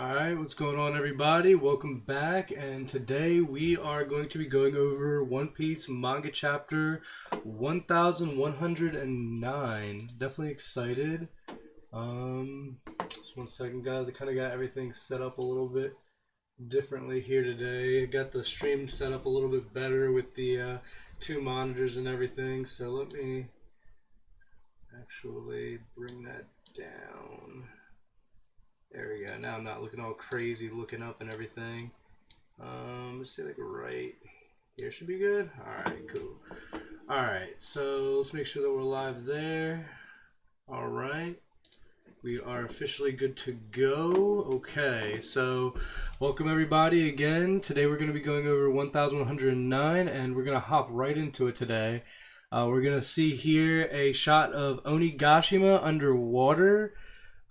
Alright, what's going on, everybody? Welcome back, and today we are going to be going over One Piece manga chapter 1109. Definitely excited. Just one second, guys. I kind of got everything set up a little bit differently here today. I got the stream set up a little bit better with the two monitors and everything, so let me actually bring that down. There we go. Now I'm not looking all crazy looking up and everything. Let's say like right here should be good. Alright, cool. Alright, so let's make sure that we're live there. Alright. We are officially good to go. Okay, so welcome everybody again. Today we're going to be going over 1109 and we're going to hop right into it today. We're going to see here a shot of Onigashima underwater.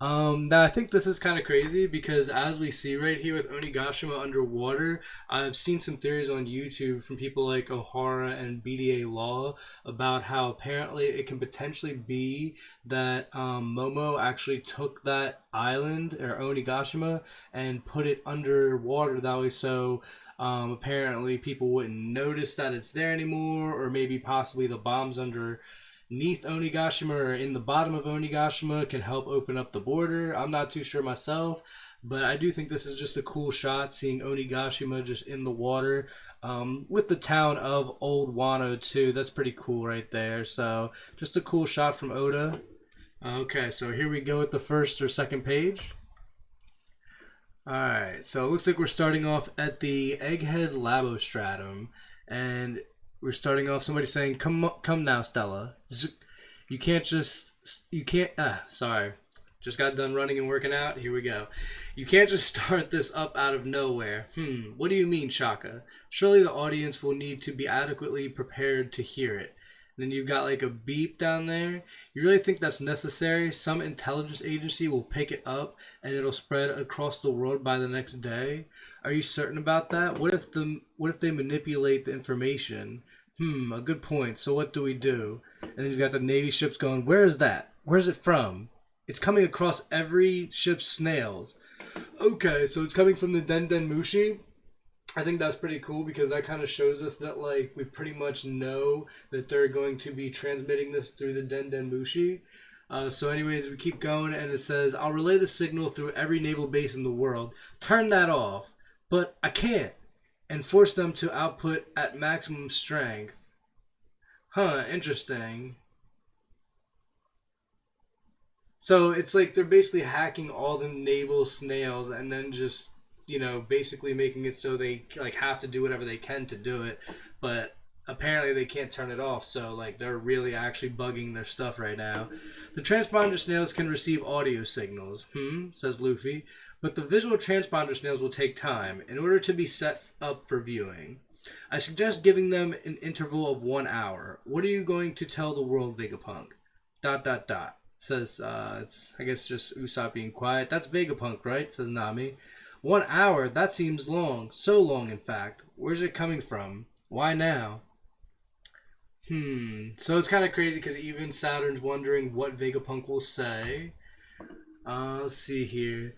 Now I think this is kind of crazy because as we see right here with Onigashima underwater, I've seen some theories on YouTube from people like O'Hara and BDA Law about how apparently it can potentially be that Momo actually took that island or Onigashima and put it underwater that way so apparently people wouldn't notice that it's there anymore, or maybe possibly the bombs underneath Onigashima or in the bottom of Onigashima can help open up the border. I'm not too sure myself, but I do think this is just a cool shot, seeing Onigashima just in the water with the town of Old Wano too. That's pretty cool right there. So just a cool shot from Oda. Okay, so here we go with the first or second page. Alright, so it looks like we're starting off at the Egghead Labostratum, and we're starting off somebody saying, come now, Stella. You can't just got done running and working out. Here we go. You can't just start this up out of nowhere. What do you mean, Shaka? Surely the audience will need to be adequately prepared to hear it. And then you've got like a beep down there. You really think that's necessary? Some intelligence agency will pick it up and it'll spread across the world by the next day? Are you certain about that? What if they manipulate the information? A good point. So what do we do? And then you've got the Navy ships going, where is that? Where's it from? It's coming across every ship's snails. Okay, so it's coming from the Den Den Mushi. I think that's pretty cool because that kind of shows us that like we pretty much know that they're going to be transmitting this through the Den Den Mushi. So anyways, we keep going and it says, I'll relay the signal through every naval base in the world. Turn that off. But I can't. And force them to output at maximum strength. Interesting. So it's like they're basically hacking all the naval snails and then just, basically making it so they like have to do whatever they can to do it. But apparently they can't turn it off, so like they're really actually bugging their stuff right now. The transponder snails can receive audio signals, says Luffy, but the visual transponder snails will take time in order to be set up for viewing. I suggest giving them an interval of 1 hour. What are you going to tell the world, Vegapunk? ... Says, it's, I guess, just Usopp being quiet. That's Vegapunk, right? Says Nami. 1 hour? That seems long. So long, in fact. Where's it coming from? Why now? So it's kind of crazy because even Saturn's wondering what Vegapunk will say. Let's see here.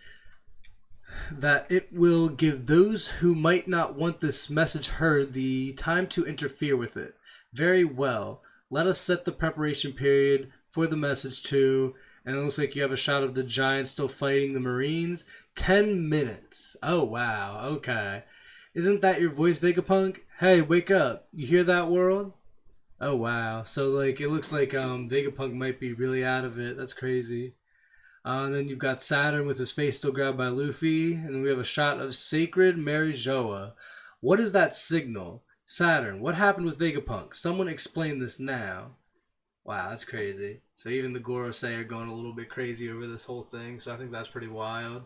That it will give those who might not want this message heard the time to interfere with it. Very well. Let us set the preparation period for the message too. And it looks like you have a shot of the giant still fighting the Marines. 10 minutes. Oh, wow. Okay. Isn't that your voice, Vegapunk? Hey, wake up. You hear that, world? Oh, wow. So, like, it looks like Vegapunk might be really out of it. That's crazy. And then you've got Saturn with his face still grabbed by Luffy. And we have a shot of Sacred Mary Joa. What is that signal? Saturn, what happened with Vegapunk? Someone explain this now. Wow, that's crazy. So even the Gorosei are going a little bit crazy over this whole thing. So I think that's pretty wild.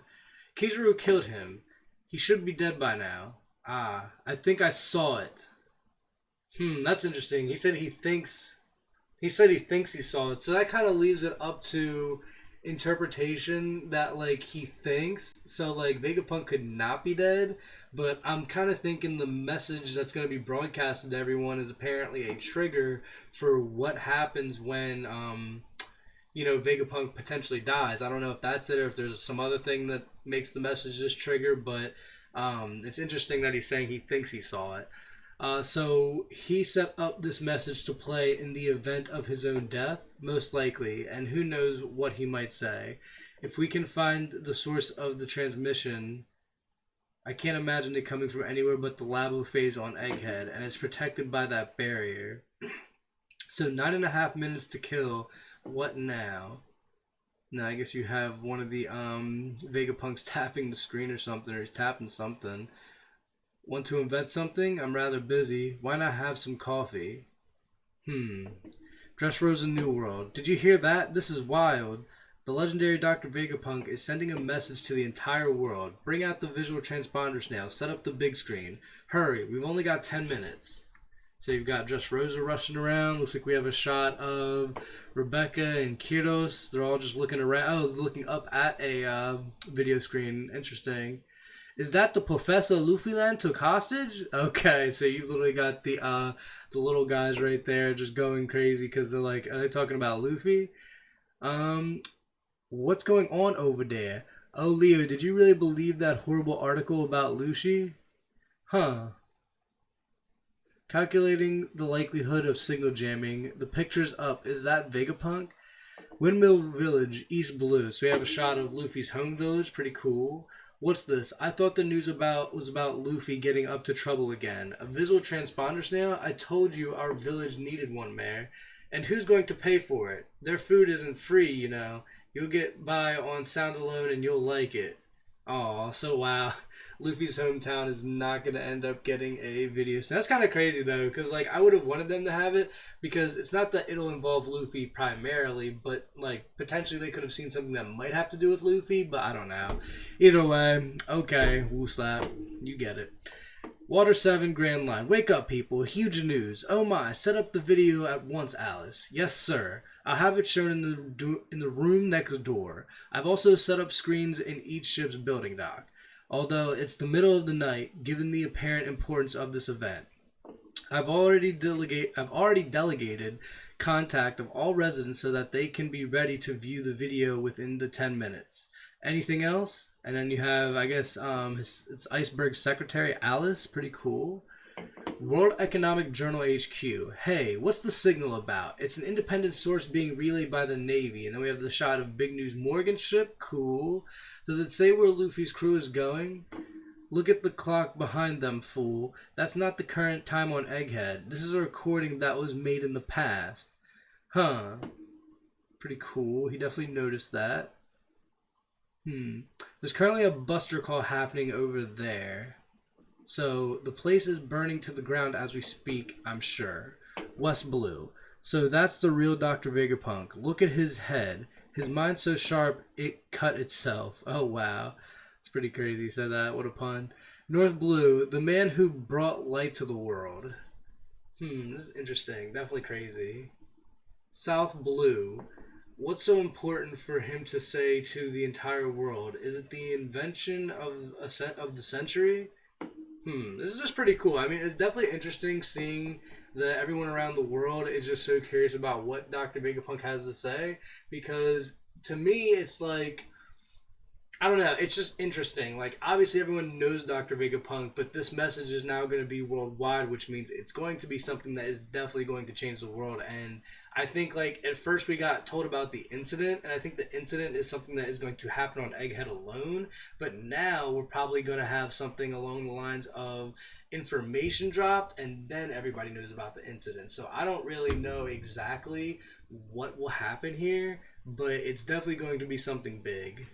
Kizaru killed him. He should be dead by now. I think I saw it. That's interesting. He said he thinks he saw it. So that kind of leaves it up to interpretation that like he thinks. So like Vegapunk could not be dead, but I'm kind of thinking the message that's going to be broadcasted to everyone is apparently a trigger for what happens when Vegapunk potentially dies. I don't know if that's it or if there's some other thing that makes the message just trigger, but it's interesting that he's saying he thinks he saw it. So he set up this message to play in the event of his own death, most likely, and who knows what he might say. If we can find the source of the transmission, I can't imagine it coming from anywhere but the labo phase on Egghead, and it's protected by that barrier. So 9.5 minutes to kill. What now? Now I guess you have one of the Vegapunks tapping the screen or something, or he's tapping something. Want to invent something? I'm rather busy. Why not have some coffee? Dressrosa New World. Did you hear that? This is wild. The legendary Dr. Vegapunk is sending a message to the entire world. Bring out the visual transponders now. Set up the big screen. Hurry, we've only got 10 minutes. So you've got Dressrosa rushing around. Looks like we have a shot of Rebecca and Kyros. They're all just looking around. Oh, looking up at a video screen. Interesting. Is that the Professor Luffy Land took hostage? Okay, so you've literally got the little guys right there just going crazy because they're like, are they talking about Luffy? What's going on over there? Oh, Leo, did you really believe that horrible article about Lucy? Huh. Calculating the likelihood of signal jamming. The picture's up. Is that Vegapunk? Windmill Village, East Blue. So we have a shot of Luffy's home village. Pretty cool. What's this? I thought the news was about Luffy getting up to trouble again. A visual transponder snail? I told you our village needed one, Mayor. And who's going to pay for it? Their food isn't free, you know. You'll get by on sound alone and you'll like it. Aw, so wow. Luffy's hometown is not going to end up getting a video. That's kind of crazy though, because like I would have wanted them to have it, because it's not that it'll involve Luffy primarily, but like potentially they could have seen something that might have to do with Luffy, but I don't know. Either way, okay, woo slap, you get it. Water 7 Grand Line. Wake up, people. Huge news. Oh my, set up the video at once, Alice. Yes, sir. I'll have it shown in the room next door. I've also set up screens in each ship's building dock. Although it's the middle of the night, given the apparent importance of this event. I've already delegated contact of all residents so that they can be ready to view the video within the 10 minutes. Anything else? And then you have, I guess, it's Iceberg's secretary, Alice. Pretty cool. World Economic Journal HQ. Hey, what's the signal about? It's an independent source being relayed by the Navy. And then we have the shot of Big News Morgan's ship. Cool. Does it say where Luffy's crew is going? Look at the clock behind them, fool. That's not the current time on Egghead. This is a recording that was made in the past. Huh. Pretty cool. He definitely noticed that. There's currently a buster call happening over there. So the place is burning to the ground as we speak, I'm sure. West Blue. So that's the real Dr. Vegapunk. Look at his head. His mind's so sharp, it cut itself. Oh, wow. It's pretty crazy he said that. What a pun. North Blue. The man who brought light to the world. This is interesting. Definitely crazy. South Blue. What's so important for him to say to the entire world? Is it the invention of the century? This is just pretty cool. I mean, it's definitely interesting seeing that everyone around the world is just so curious about what Dr. Vegapunk has to say, because to me, it's like, I don't know, it's just interesting. Like, obviously everyone knows Dr. Vegapunk, but this message is now going to be worldwide, which means it's going to be something that is definitely going to change the world. And I think, like, at first we got told about the incident, and I think the incident is something that is going to happen on Egghead alone, but now we're probably going to have something along the lines of information dropped, and then everybody knows about the incident. So I don't really know exactly what will happen here, but it's definitely going to be something big.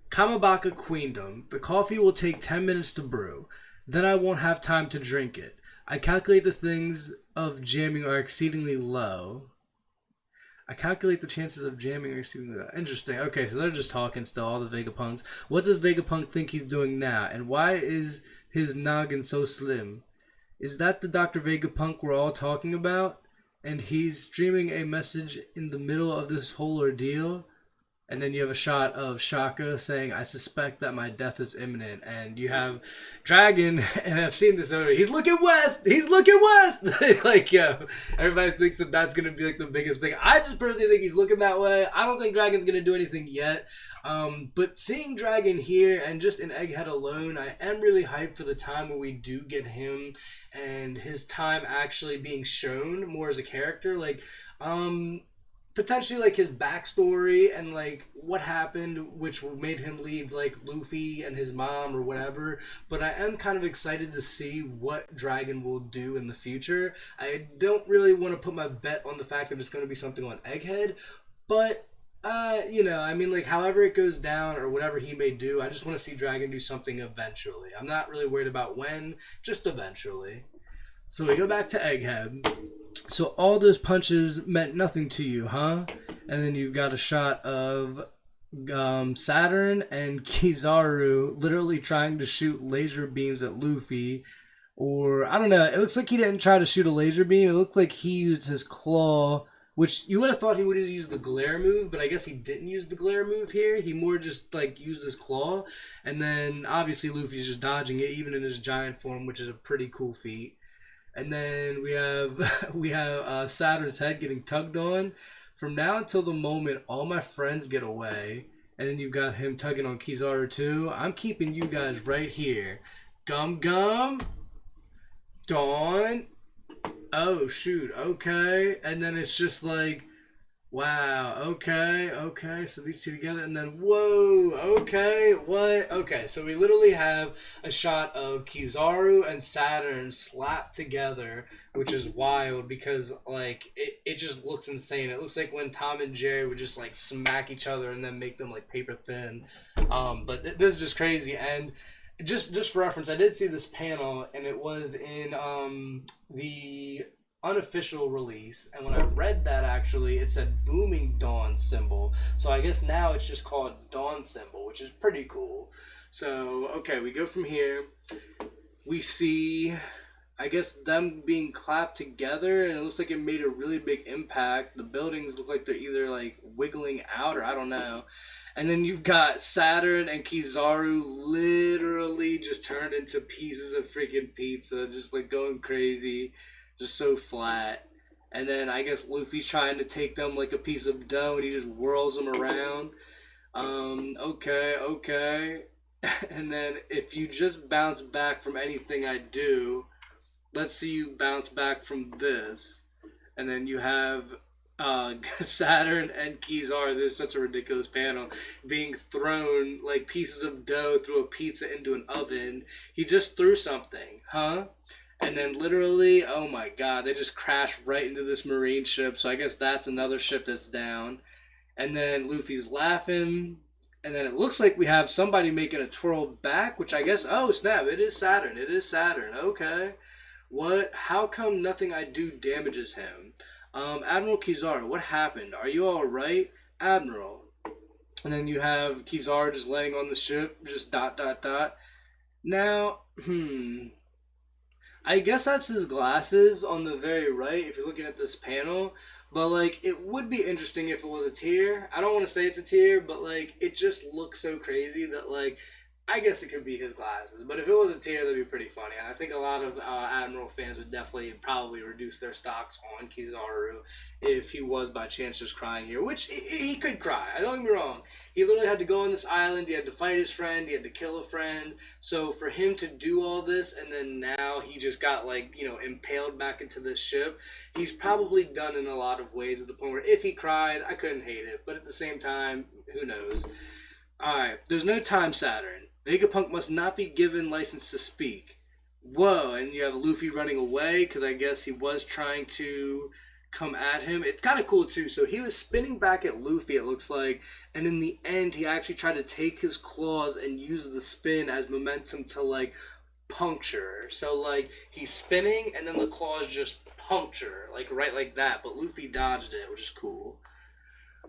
Kamabaka Queendom. The coffee will take 10 minutes to brew. Then I won't have time to drink it. I calculate the things of jamming are exceedingly low. I calculate the chances of jamming are exceedingly low. Interesting. Okay, so they're just talking still, all the Vegapunks. What does Vegapunk think he's doing now? And why is his noggin so slim? Is that the Dr. Vegapunk we're all talking about? And he's streaming a message in the middle of this whole ordeal? And then you have a shot of Shaka saying, "I suspect that my death is imminent." And you have Dragon, and I've seen this over. He's looking west. He's looking west. Like, yeah, everybody thinks that that's gonna be like the biggest thing. I just personally think he's looking that way. I don't think Dragon's gonna do anything yet. But seeing Dragon here and just in Egghead alone, I am really hyped for the time where we do get him and his time actually being shown more as a character. Like, potentially like his backstory and like what happened which made him leave like Luffy and his mom or whatever. But I am kind of excited to see what Dragon will do in the future. I don't really want to put my bet on the fact that it's going to be something on Egghead, but I mean, like, however it goes down or whatever he may do, I just want to see Dragon do something eventually. I'm not really worried about when, just eventually. So we go back to Egghead. So all those punches meant nothing to you, huh? And then you've got a shot of Saturn and Kizaru literally trying to shoot laser beams at Luffy. Or, I don't know, it looks like he didn't try to shoot a laser beam. It looked like he used his claw, which you would have thought he would have used the glare move, but I guess he didn't use the glare move here. He more just, like, used his claw. And then, obviously, Luffy's just dodging it, even in his giant form, which is a pretty cool feat. And then we have Saturn's head getting tugged on. From now until the moment all my friends get away, and then you've got him tugging on Kizaru too. I'm keeping you guys right here. Gum Gum, Dawn. Oh shoot, okay. And then it's just like, wow, okay. So these two together, and then whoa, okay, what? Okay, so we literally have a shot of Kizaru and Saturn slapped together, which is wild because like it just looks insane. It looks like when Tom and Jerry would just like smack each other and then make them like paper thin. But this is just crazy. And just for reference, I did see this panel, and it was in the unofficial release, and when I read that, actually it said booming dawn symbol, so I guess now it's just called dawn symbol, which is pretty cool. So okay, we go from here, we see, I guess, them being clapped together, and it looks like it made a really big impact. The buildings look like they're either like wiggling out or I don't know. And then you've got Saturn and Kizaru literally just turned into pieces of freaking pizza, just like going crazy, just so flat. And then I guess Luffy's trying to take them like a piece of dough, and he just whirls them around. Okay. And then if you just bounce back from anything I do, let's see you bounce back from this. And then you have Saturn and Kizaru. This is such a ridiculous panel. Being thrown like pieces of dough through a pizza into an oven. He just threw something, huh? And then literally, oh my god, they just crashed right into this marine ship. So I guess that's another ship that's down. And then Luffy's laughing. And then it looks like we have somebody making a twirl back, which I guess, oh snap, it is Saturn. It is Saturn. Okay. What? How come nothing I do damages him? Admiral Kizaru, what happened? Are you alright? Admiral. And then you have Kizaru just laying on the ship, just dot dot dot. Now, I guess that's his glasses on the very right if you're looking at this panel. But like, it would be interesting if it was a tear. I don't want to say it's a tear, but like, it just looks so crazy that like, I guess it could be his glasses, but if it was a tear, that'd be pretty funny. And I think a lot of Admiral fans would definitely probably reduce their stocks on Kizaru if he was by chance just crying here, which he could cry. I don't get me wrong. He literally had to go on this island. He had to fight his friend. He had to kill a friend. So for him to do all this, and then now he just got like, impaled back into this ship, he's probably done in a lot of ways at the point where if he cried, I couldn't hate it. But at the same time, who knows? Alright, there's no time, Saturn. Vegapunk must not be given license to speak. Whoa, and you have Luffy running away because I guess he was trying to come at him. It's kind of cool too. So he was spinning back at Luffy, it looks like, and in the end he actually tried to take his claws and use the spin as momentum to like puncture. So like he's spinning and then the claws just puncture, like right like that. But Luffy dodged it, which is cool.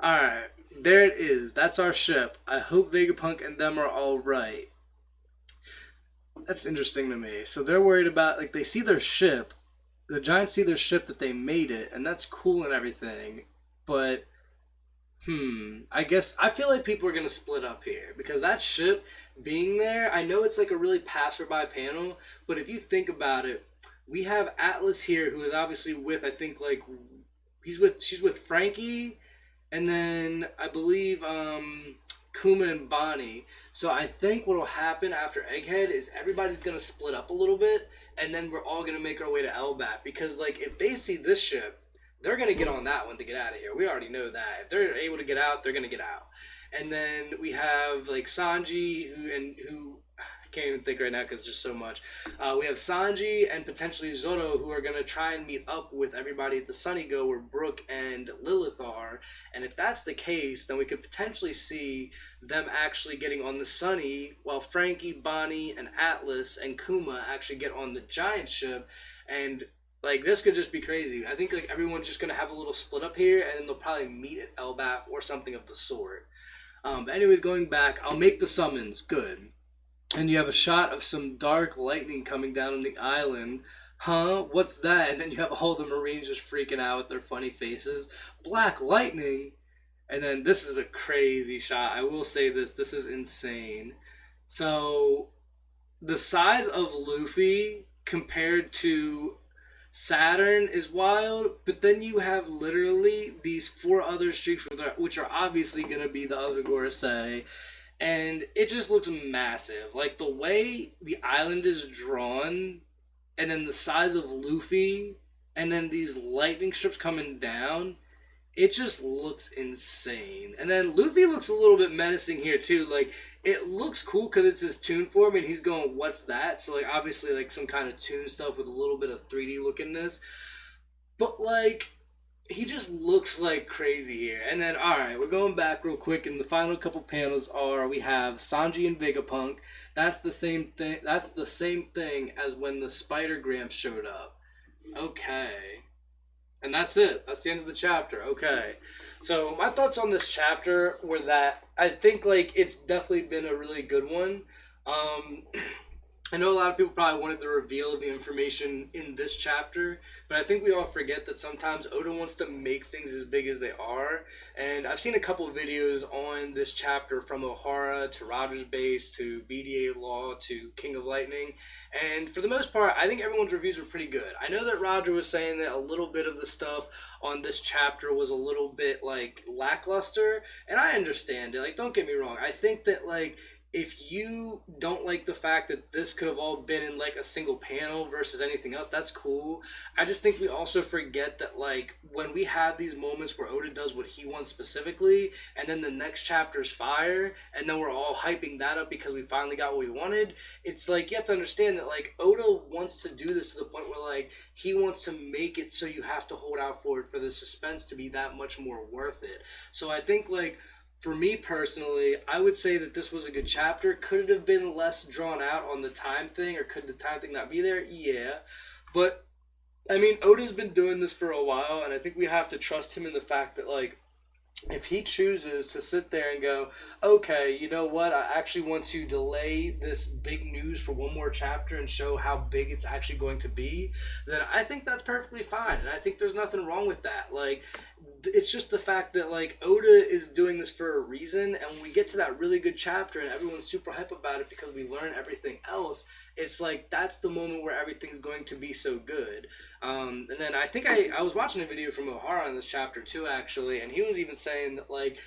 Alright, there it is. That's our ship. I hope Vegapunk and them are alright. That's interesting to me. So they're worried about, like, they see their ship. The Giants see their ship that they made it, and that's cool and everything. But, I guess I feel like people are gonna split up here because that ship being there, I know it's like a really passerby panel, but if you think about it, we have Atlas here who is obviously with I think like she's with Frankie and then I believe Kuma and Bonnie. So I think what will happen after Egghead is everybody's gonna split up a little bit, and then we're all gonna make our way to Elbap because like if they see this ship, they're gonna get on that one to get out of here. We already know that. If they're able to get out, they're gonna get out. And then we have like Sanji who I can't even think right now because just so much. We have Sanji and potentially Zoro who are gonna try and meet up with everybody at the Sunny Go where Brook and Lilith are. And if that's the case, then we could potentially see them actually getting on the Sunny while Frankie, Bonnie, and Atlas and Kuma actually get on the giant ship. And like this could just be crazy. I think like everyone's just gonna have a little split up here, and then they'll probably meet at Elbap or something of the sort. But anyways, going back, I'll make the summons good, and you have a shot of some dark lightning coming down on the island. Huh? What's that? And then you have all the Marines just freaking out with their funny faces. Black lightning. And then this is a crazy shot. I will say this. This is insane. So the size of Luffy compared to Saturn is wild, but then you have literally these four other streaks which are obviously going to be the other Gorosei, and it just looks massive. Like the way the island is drawn, and then the size of Luffy, and then these lightning strips coming down, it just looks insane. And then Luffy looks a little bit menacing here too. Like it looks cool because it's his tune form, and he's going, "What's that?" So like obviously like some kind of tune stuff with a little bit of 3D lookiness. But like he just looks like crazy here. And then all right, we're going back real quick, and the final couple panels are we have Sanji and Vegapunk. That's the same thing. That's the same thing as when the Spider Gram showed up. Okay. And that's it. That's the end of the chapter. Okay. So my thoughts on this chapter were that I think like it's definitely been a really good one. Um, I know a lot of people probably wanted the reveal of the information in this chapter, but I think we all forget that sometimes Oda wants to make things as big as they are. And I've seen a couple of videos on this chapter from O'Hara to Roger's Base to BDA Law to King of Lightning. And for the most part, I think everyone's reviews were pretty good. I know that Roger was saying that a little bit of the stuff on this chapter was a little bit like lackluster, and I understand it. Like, don't get me wrong. I think that like if you don't like the fact that this could have all been in like a single panel versus anything else, that's cool. I just think we also forget that like when we have these moments where Oda does what he wants specifically, and then the next chapter's fire, and then we're all hyping that up because we finally got what we wanted. It's like you have to understand that like Oda wants to do this to the point where like he wants to make it so you have to hold out for it for the suspense to be that much more worth it. So I think like for me personally, I would say that this was a good chapter. Could it have been less drawn out on the time thing, or could the time thing not be there? Yeah. But, I mean, Oda's been doing this for a while, and I think we have to trust him in the fact that, like, if he chooses to sit there and go, okay, you know what, I actually want to delay this big news for one more chapter and show how big it's actually going to be, then I think that's perfectly fine. And I think there's nothing wrong with that. Like, it's just the fact that, like, Oda is doing this for a reason, and when we get to that really good chapter and everyone's super hype about it because we learn everything else, it's like that's the moment where everything's going to be so good. And then I think I was watching a video from O'Hara on this chapter too, actually, and he was even saying that like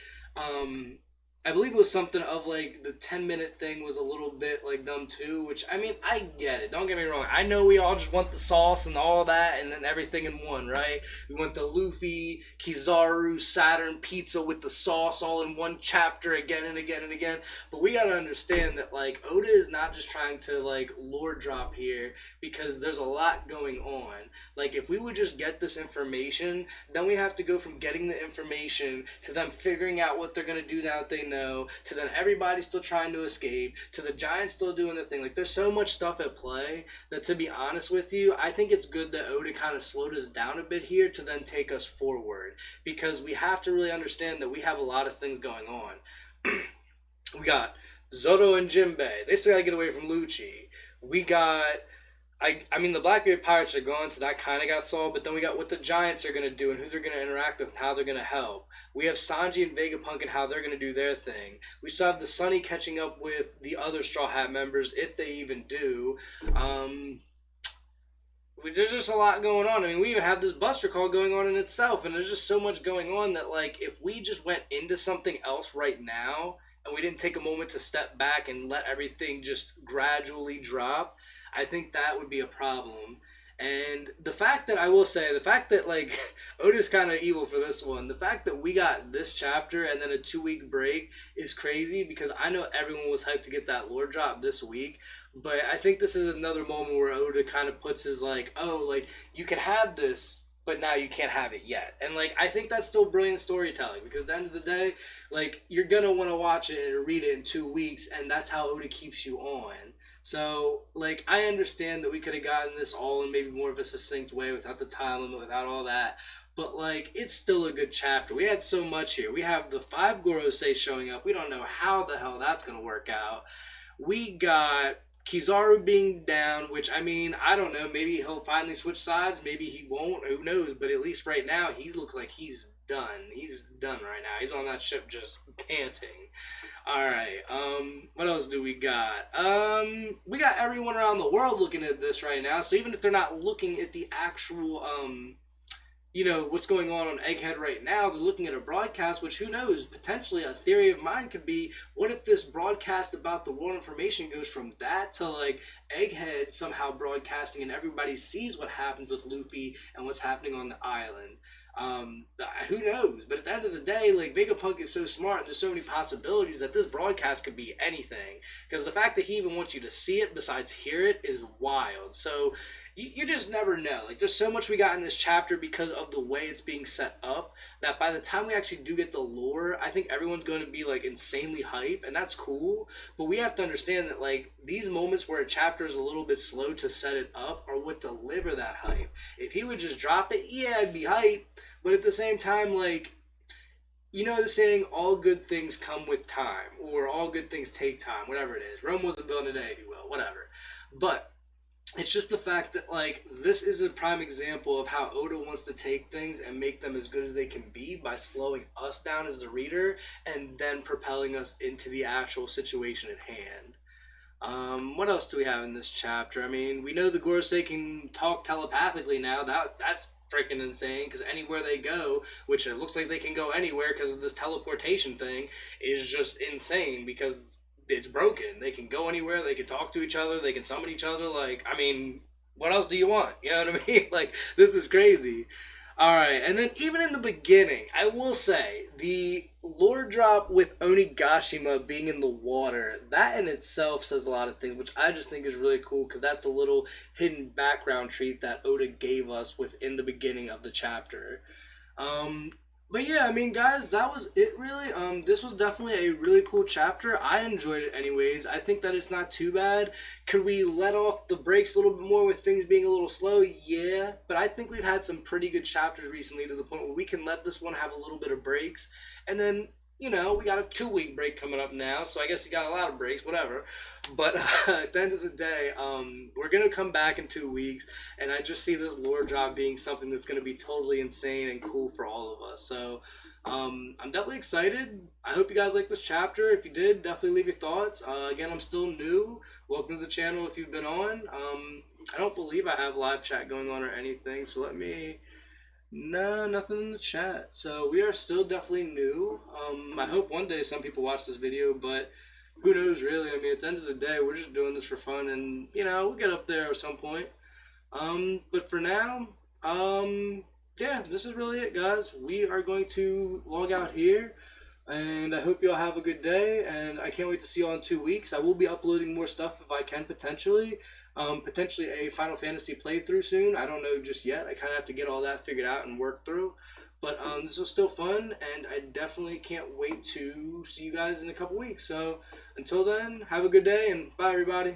I believe it was something of like the 10-minute thing was a little bit like dumb too, which I mean I get it. Don't get me wrong. I know we all just want the sauce and all that and then everything in one, right? We want the Luffy, Kizaru, Saturn pizza with the sauce all in one chapter again and again and again. But we gotta understand that like Oda is not just trying to like lore drop here because there's a lot going on. Like if we would just get this information, then we have to go from getting the information to them figuring out what they're gonna do now that they know, to then everybody still trying to escape, to the Giants still doing their thing. Like there's so much stuff at play that, to be honest with you, I think it's good that Oda kind of slowed us down a bit here to then take us forward, because we have to really understand that we have a lot of things going on. We got Zoro and Jinbei. They still got to get away from Lucci. We got I mean, the Blackbeard Pirates are gone, so that kind of got solved. But then we got what the Giants are going to do and who they're going to interact with and how they're going to help. We have Sanji and Vegapunk and how they're going to do their thing. We still have the Sunny catching up with the other Straw Hat members, if they even do. Um, there's just a lot going on. I mean, we even have this Buster Call going on in itself, and there's just so much going on that, like, if we just went into something else right now and we didn't take a moment to step back and let everything just gradually drop, I think that would be a problem. And the fact that I will say, the fact that like Oda's kind of evil for this one, the fact that we got this chapter and then a 2 week break is crazy because I know everyone was hyped to get that lore drop this week. But I think this is another moment where Oda kind of puts his like, oh, like you can have this, but now you can't have it yet. And like I think that's still brilliant storytelling because at the end of the day, like you're gonna want to watch it and read it in 2 weeks, and that's how Oda keeps you on. So, like, I understand that we could have gotten this all in maybe more of a succinct way without the time limit, without all that. But, like, it's still a good chapter. We had so much here. We have the 5 Gorosei showing up. We don't know how the hell that's going to work out. We got Kizaru being down, which, I mean, I don't know. Maybe he'll finally switch sides. Maybe he won't. Who knows? But at least right now, he looks like he's done. He's done right now. He's on that ship just panting. All right. What else do we got? We got everyone around the world looking at this right now. So even if they're not looking at the actual, what's going on Egghead right now, they're looking at a broadcast. Which who knows? Potentially, a theory of mine could be: what if this broadcast about the war information goes from that to like Egghead somehow broadcasting, and everybody sees what happens with Luffy and what's happening on the island? Who knows? But at the end of the day, like Vegapunk is so smart, and there's so many possibilities that this broadcast could be anything. Because the fact that he even wants you to see it, besides hear it, is wild. So you just never know. Like there's so much we got in this chapter because of the way it's being set up that by the time we actually do get the lore, I think everyone's going to be like insanely hype, and that's cool. But we have to understand that like these moments where a chapter is a little bit slow to set it up are what deliver that hype. If he would just drop it, yeah, I'd be hype. But at the same time, like, you know the saying, all good things come with time, or all good things take time, whatever it is. Rome wasn't built in a day, if you will, whatever. But it's just the fact that, like, this is a prime example of how Oda wants to take things and make them as good as they can be by slowing us down as the reader and then propelling us into the actual situation at hand. What else do we have in this chapter? I mean, we know the Gorosei can talk telepathically now. That's freaking insane because anywhere they go, which it looks like they can go anywhere because of this teleportation thing, is just insane because it's broken. They can go anywhere. They can talk to each other. They can summon each other. Like, I mean, what else do you want? You know what I mean? Like, this is crazy. All right, and then even in the beginning, I will say the lore drop with Onigashima being in the water, that in itself says a lot of things, which I just think is really cool because that's a little hidden background treat that Oda gave us within the beginning of the chapter. Um, but yeah, I mean, guys, that was it really. This was definitely a really cool chapter. I enjoyed it anyways. I think that it's not too bad. Could we let off the brakes a little bit more with things being a little slow? Yeah, but I think we've had some pretty good chapters recently to the point where we can let this one have a little bit of breaks. And then, we got a 2 week break coming up now, so I guess you got a lot of breaks, whatever. But at the end of the day, we're going to come back in 2 weeks, and I just see this lore drop being something that's going to be totally insane and cool for all of us. So I'm definitely excited. I hope you guys like this chapter. If you did, definitely leave your thoughts. Again, I'm still new. Welcome to the channel if you've been on. I don't believe I have live chat going on or anything, so let me... No, nothing in the chat. So we are still definitely new. I hope one day some people watch this video, but who knows really? I mean, at the end of the day, we're just doing this for fun, and we'll get up there at some point. But for now, yeah, this is really it, guys. We are going to log out here, and I hope you all have a good day, and I can't wait to see you all in 2 weeks. I will be uploading more stuff if I can, potentially. Potentially a Final Fantasy playthrough soon. I don't know just yet. I kind of have to get all that figured out and work through. But this was still fun, and I definitely can't wait to see you guys in a couple weeks. So until then, have a good day, and bye, everybody.